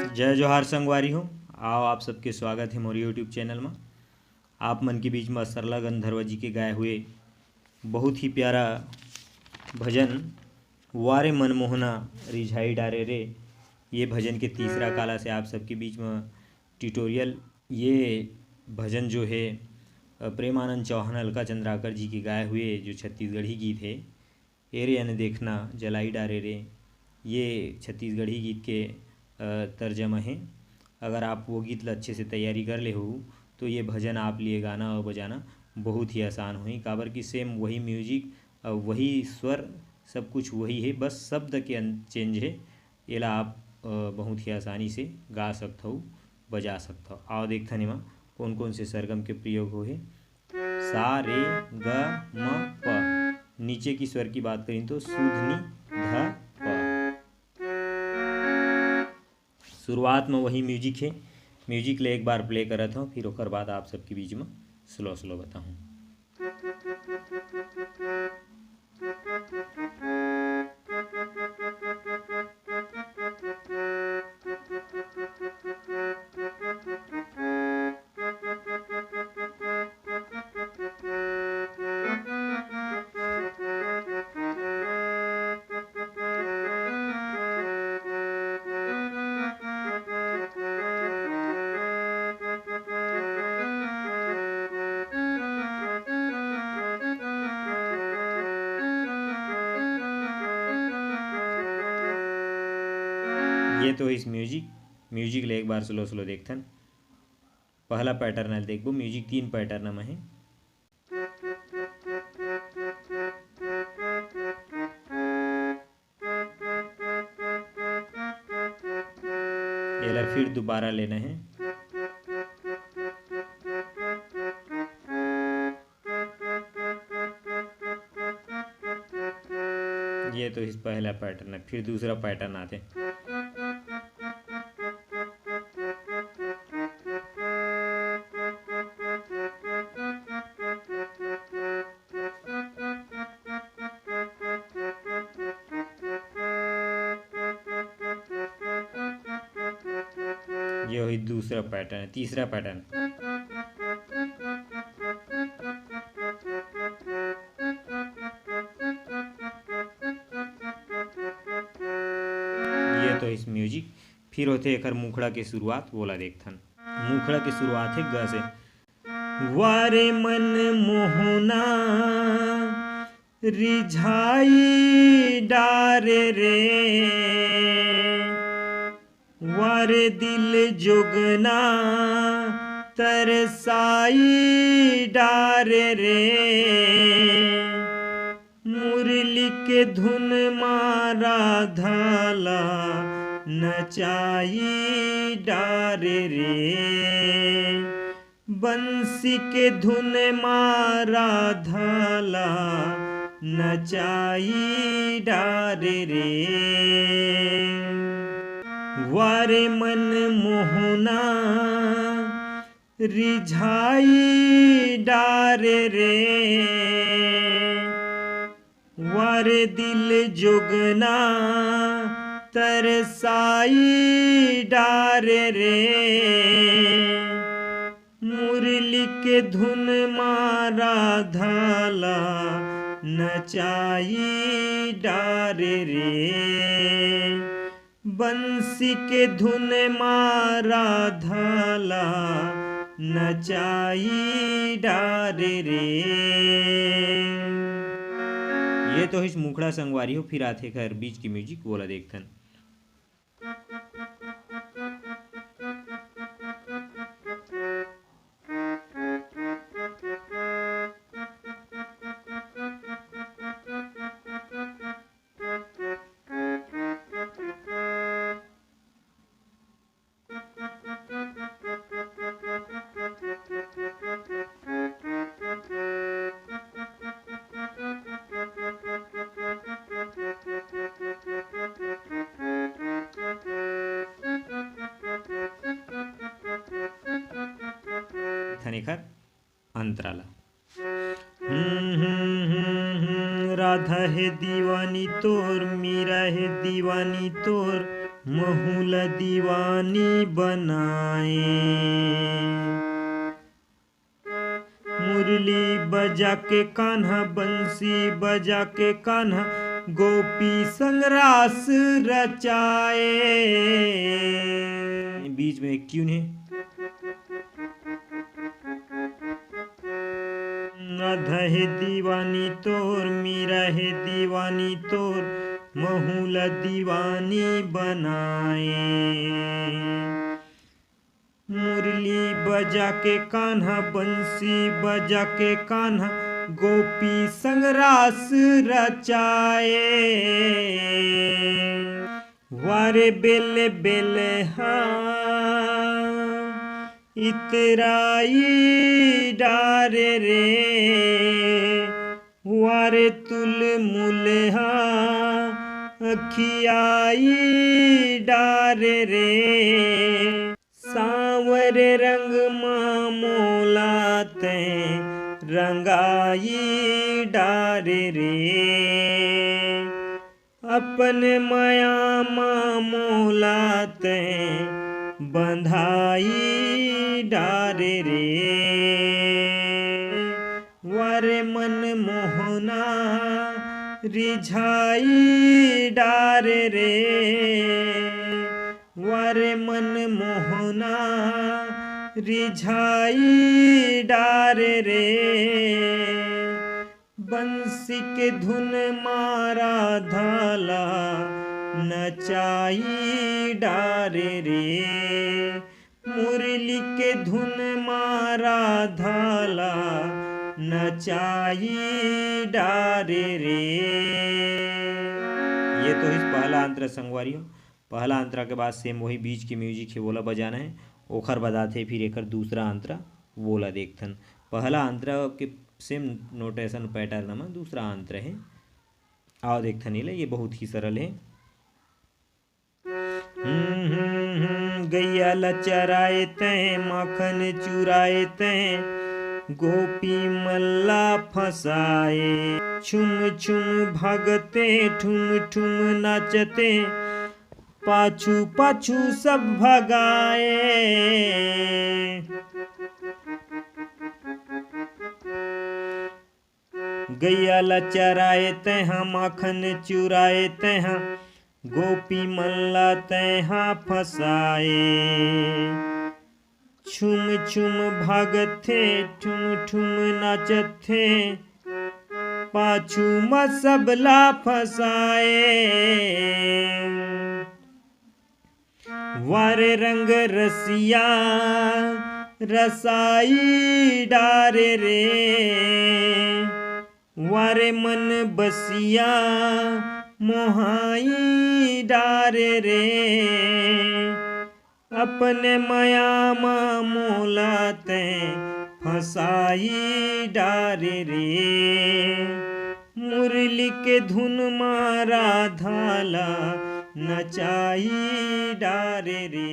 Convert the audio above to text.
जय जोहार संगवारी हो। आओ आप सबके स्वागत है मोर यूट्यूब चैनल में। आप मन के बीच में सरला गंधर्व जी के गाए हुए बहुत ही प्यारा भजन वारे मनमोहना रिझाई डारे रे, ये भजन के तीसरा काला से आप सबके बीच में ट्यूटोरियल। ये भजन जो है प्रेमानंद चौहान अलका चंद्राकर जी के गाए हुए जो छत्तीसगढ़ी गीत है, एरे अन देखना जलाई डारे रे, ये छत्तीसगढ़ी गीत के तर्जमा है। अगर आप वो गीत अच्छे से तैयारी कर ले हो तो ये भजन आप लिए गाना और बजाना बहुत ही आसान हुई, काबर कि सेम वही म्यूजिक वही स्वर सब कुछ वही है, बस शब्द के चेंज है। एला आप बहुत ही आसानी से गा सकते हो, बजा सकते हो। आओ देखथन एमा कौन कौन से सरगम के प्रयोग हो है। सा रे ग म प, नीचे की स्वर की बात करें तो सुधनी ध प। शुरुआत में वही म्यूजिक है, म्यूजिक ले एक बार प्ले करत हूँ, फिर ओकर बाद आप सबके बीच में स्लो स्लो बताऊँ। ये तो इस म्यूजिक ले एक बार स्लो स्लो देखथन। पहला पैटर्न देखबो, म्यूजिक 3 पैटर्न में है। एला फिर दोबारा लेना है। ये तो इस पहला पैटर्न है, फिर दूसरा पैटर्न आते। ये हुई दूसरा पैटर्न है। तीसरा पैटर्न ये तो इस म्यूजिक। फिर होते एकर मुखड़ा के शुरुआत बोला देखथन। मुखड़ा के शुरुआत है ग से। वारे मन मोहना रिझाई डारे रे, वारे दिल जोगना तरसाई डारे रे, मुरली के धुन मारा धाला नचाई डारे रे, बंसी के धुन मारा धाला नचाई डारे रे, वारे मन मोहना रिझाई डारे रे, वारे दिल जोगना तरसाई डारे रे, मुरली के धुन मारा धाला नचाई डारे रे, बंसी के धुन मारा धाला नचाई डारे रे। ये तो इस मुखड़ा संगवारी हो। फिर आते खैर बीच की म्यूजिक बोला देखथन। थनेखर अंतराला। राधा है दीवानी तोर, मीरा है दीवानी तोर, महूल दीवानी बनाए। मुरली बजा के कान्हा, बंसी बजा के कान्हा, गोपी संग रास रचाए। बीच में एक ट्यून है। राधा है दीवानी तोर, मीरा है दीवानी तोर, महूल दीवानी बनाए। मुरली बजा के कान्हा, बंसी बजा के कान्हा, गोपी संग रास रचाए। वारे बेले बेले इतराई डारे रे, वारे तुल मुलहा अखियाई डारे रे। सांवर रंग मामोलाते रंगाई डारे रे, अपने माया मामोलाते बंधाई डारे रे। वारे मन मोहना रिझाई डारे रे, वारे मन मोहना रिझाई डारे रे। बंसी के धुन मारा धाला नचाई डारे रे, मुरली के धुन मारा धाला नचाई डारे रे। ये तो इस पहला अंतरा संगवारियों। पहला अंतरा के बाद सेम वही बीच की म्यूजिक है बोला बजाना है, ओखर बजाते फिर एक दूसरा अंतरा बोला देखथन। पहला अंतरा के सेम नोटेशन पैटर्न में दूसरा अंतरा है, आओ देखथन। ये बहुत ही सरल है। गैया लचराए तैं, माखन चुराए तैं, गोपी मल्ला फसाए। छुम छुम भागते, ठुम ठुम नाचते, पाछू पाछू सब भगाए। गैया लचराए तैं, माखन चुराए तैं, गोपी मल्ला तैहा फसाए। छुम छुम भागथे, ठुम ठुम नाचथे, पाछू में सबला फसाए। वारे रंग रसिया रसाई डारे रे, वारे मन बसिया मोहाई डारे रे। अपने माया मोलाते फसाई डारे रे, मुरली के धुन मारा धाला नचाई डारे रे।